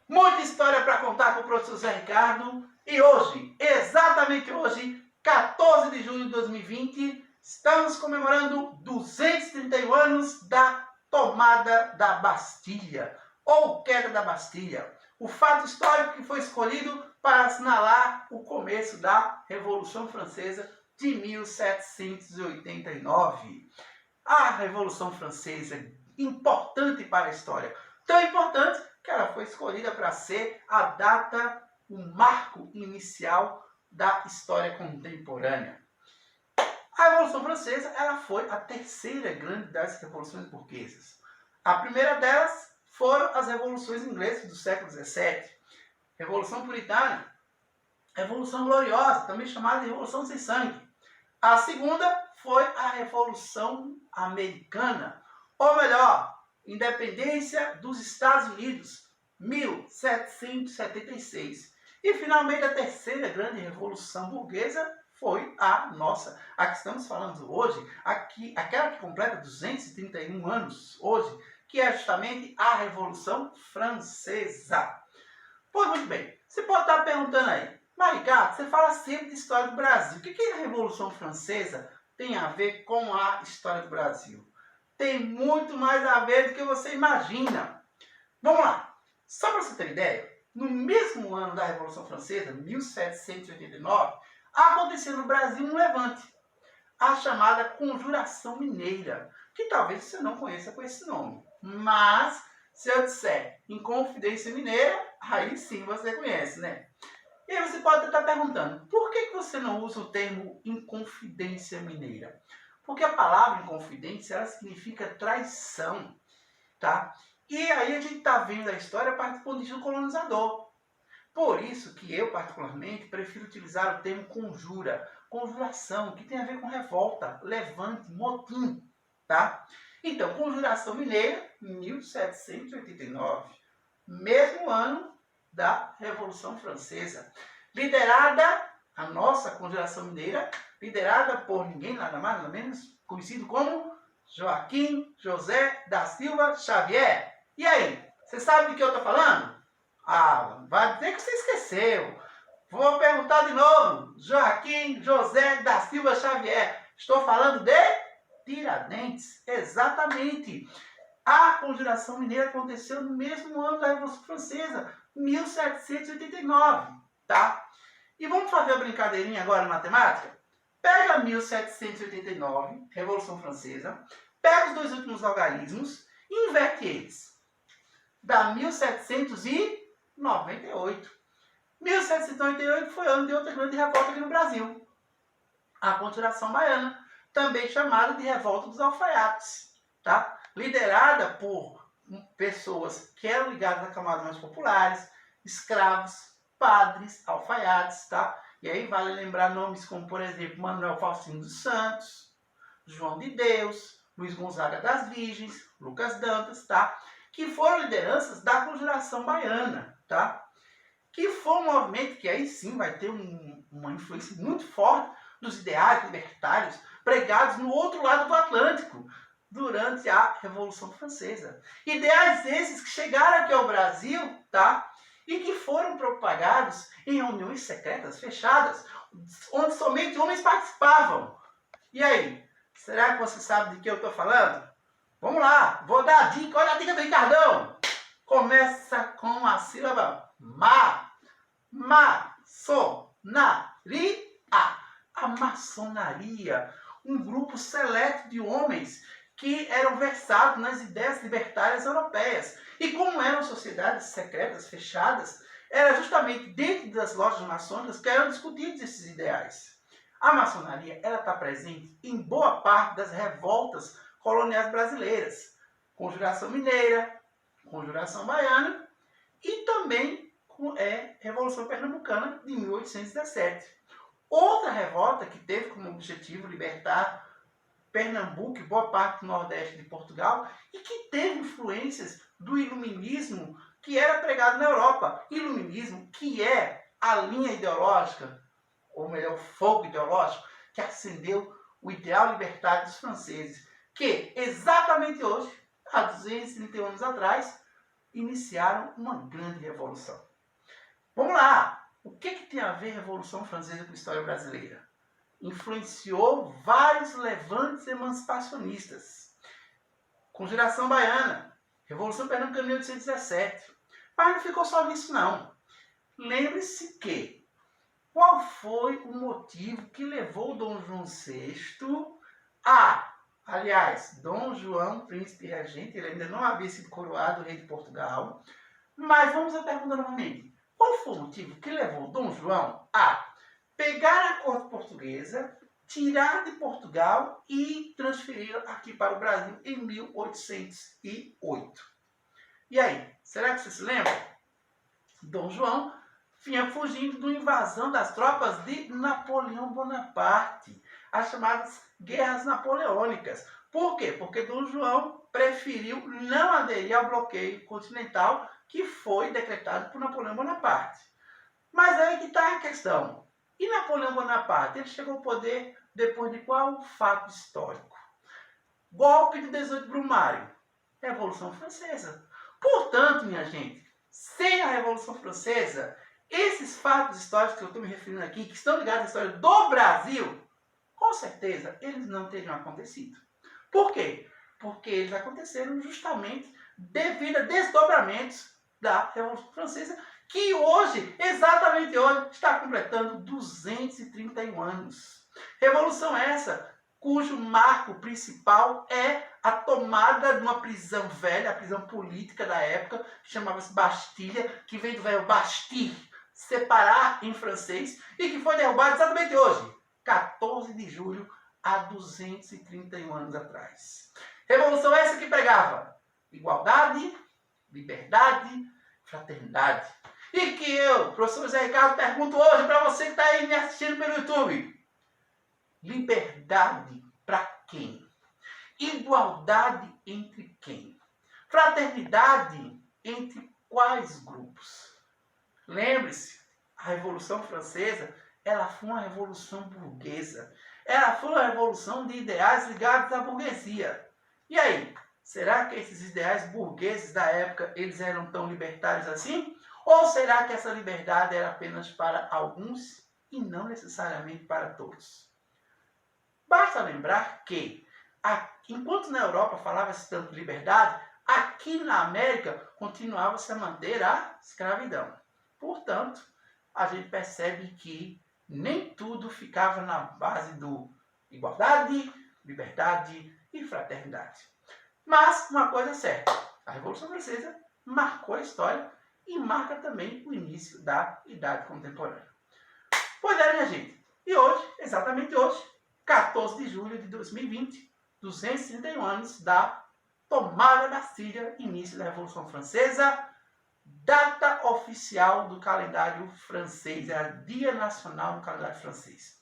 Muita história para contar com o professor Zé Ricardo. E hoje, exatamente hoje, 14 de junho de 2020, estamos comemorando 231 anos da tomada da Bastilha, ou queda da Bastilha. O fato histórico que foi escolhido para assinalar o começo da Revolução Francesa de 1789. A Revolução Francesa é importante para a história. Tão importante que ela foi escolhida para ser a data, o marco inicial da história contemporânea. A Revolução Francesa ela foi a terceira grande das revoluções burguesas. A primeira delas foram as revoluções inglesas do século XVII. Revolução Puritana, Revolução Gloriosa, também chamada de Revolução Sem Sangue. A segunda foi a Revolução Americana, ou melhor, Independência dos Estados Unidos, 1776. E finalmente a terceira grande revolução burguesa foi a nossa, a que estamos falando hoje, aquela que completa 231 anos hoje, que é justamente a Revolução Francesa. Pois muito bem, você pode estar perguntando aí, mas Ricardo, você fala sempre de história do Brasil. O que a Revolução Francesa tem a ver com a história do Brasil? Tem muito mais a ver do que você imagina. Vamos lá. Só para você ter ideia, no mesmo ano da Revolução Francesa, 1789, aconteceu no Brasil um levante, a chamada Conjuração Mineira, que talvez você não conheça com esse nome. Mas, se eu disser Inconfidência Mineira, aí sim você conhece, né? E aí você pode estar perguntando, por que você não usa o termo Inconfidência Mineira? Porque a palavra Inconfidência, ela significa traição, tá? E aí a gente está vendo a história a partir do ponto de vista do colonizador. Por isso que eu, particularmente, prefiro utilizar o termo conjura, conjuração, que tem a ver com revolta, levante, motim, tá? Então, Conjuração Mineira, 1789, mesmo ano da Revolução Francesa. Liderada, a nossa Conjuração Mineira, liderada por ninguém, nada mais, nada menos, conhecido como Joaquim José da Silva Xavier. E aí, você sabe de que eu estou falando? Ah, vai dizer que você esqueceu. Vou perguntar de novo. Joaquim José da Silva Xavier. Estou falando de Tiradentes. Exatamente. A Conjuração Mineira aconteceu no mesmo ano da Revolução Francesa, 1789, tá? E vamos fazer a brincadeirinha agora na matemática? Pega 1789, Revolução Francesa, pega os dois últimos algarismos e inverte eles. Dá 1798. 1798 foi ano de outra grande revolta aqui no Brasil. A Conjuração Baiana, também chamada de Revolta dos Alfaiates, tá? Liderada por pessoas que eram ligadas a camadas mais populares, escravos, padres, alfaiates, tá? E aí vale lembrar nomes como, por exemplo, Manuel Faustino dos Santos, João de Deus, Luiz Gonzaga das Virgens, Lucas Dantas, tá? Que foram lideranças da Conjuração Baiana, tá? Que foi um movimento que aí sim vai ter uma influência muito forte dos ideais libertários pregados no outro lado do Atlântico, durante a Revolução Francesa. Ideais esses que chegaram aqui ao Brasil, tá? E que foram propagados em reuniões secretas, fechadas, onde somente homens participavam. E aí, será que você sabe de que eu estou falando? Vamos lá, vou dar a dica, olha a dica do Ricardão. Começa com a sílaba ma, maçonaria. A maçonaria, um grupo seleto de homens que eram versados nas ideias libertárias europeias. E como eram sociedades secretas, fechadas, era justamente dentro das lojas maçônicas que eram discutidos esses ideais. A maçonaria está presente em boa parte das revoltas coloniais brasileiras. Conjuração Mineira, Conjuração Baiana e também Revolução Pernambucana de 1817. Outra revolta que teve como objetivo libertar Pernambuco e boa parte do Nordeste de Portugal e que teve influências do iluminismo que era pregado na Europa. Iluminismo que é a linha ideológica, ou melhor, o fogo ideológico, que acendeu o ideal libertário dos franceses, que exatamente hoje, há 231 anos atrás, iniciaram uma grande revolução. Vamos lá! O que tem a ver a Revolução Francesa com a história brasileira? Influenciou vários levantes emancipacionistas. Conjuração Baiana, Revolução Pernambucana de 1817. Mas não ficou só nisso, não. Lembre-se que qual foi o motivo que levou Dom João VI aliás, Dom João, príncipe regente, ele ainda não havia sido coroado rei de Portugal. Mas vamos à pergunta novamente. Qual foi o motivo que levou Dom João a pegar a corte portuguesa, tirar de Portugal e transferir aqui para o Brasil em 1808? E aí, será que você se lembra? Dom João vinha fugindo de uma invasão das tropas de Napoleão Bonaparte, as chamadas Guerras Napoleônicas. Por quê? Porque Dom João preferiu não aderir ao bloqueio continental que foi decretado por Napoleão Bonaparte. Mas aí que está a questão. E Napoleão Bonaparte, ele chegou ao poder depois de qual fato histórico? Golpe de 18 de Brumário, Revolução Francesa. Portanto, minha gente, sem a Revolução Francesa, esses fatos históricos que eu estou me referindo aqui, que estão ligados à história do Brasil, com certeza eles não teriam acontecido. Por quê? Porque eles aconteceram justamente devido a desdobramentos da Revolução Francesa, que hoje, exatamente hoje, está completando 231 anos. Revolução essa cujo marco principal é a tomada de uma prisão velha, a prisão política da época, que chamava-se Bastilha, que vem do verbo bastir, separar em francês, e que foi derrubada exatamente hoje, 14 de julho, há 231 anos atrás. Revolução essa que pregava igualdade, liberdade, fraternidade. E que eu, professor José Ricardo, pergunto hoje para você que está aí me assistindo pelo YouTube. Liberdade para quem? Igualdade entre quem? Fraternidade entre quais grupos? Lembre-se, a Revolução Francesa, ela foi uma revolução burguesa. Ela foi uma revolução de ideais ligados à burguesia. E aí, será que esses ideais burgueses da época, eles eram tão libertários assim? Ou será que essa liberdade era apenas para alguns e não necessariamente para todos? Basta lembrar que, enquanto na Europa falava-se tanto de liberdade, aqui na América continuava-se a manter a escravidão. Portanto, a gente percebe que nem tudo ficava na base do igualdade, liberdade e fraternidade. Mas uma coisa é certa, a Revolução Francesa marcou a história e marca também o início da Idade Contemporânea. Pois é, minha gente, e hoje, exatamente hoje, 14 de julho de 2020, 231 anos da tomada da Bastilha, início da Revolução Francesa, data oficial do calendário francês, é o Dia Nacional do Calendário Francês.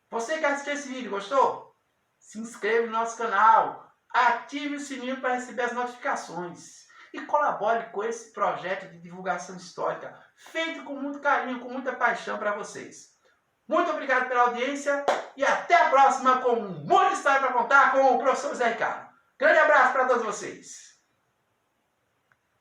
Você que assistiu esse vídeo, gostou? Se inscreva no nosso canal, ative o sininho para receber as notificações e colabore com esse projeto de divulgação histórica, feito com muito carinho, com muita paixão para vocês. Muito obrigado pela audiência e até a próxima com muita história para contar com o professor José Ricardo. Grande abraço para todos vocês.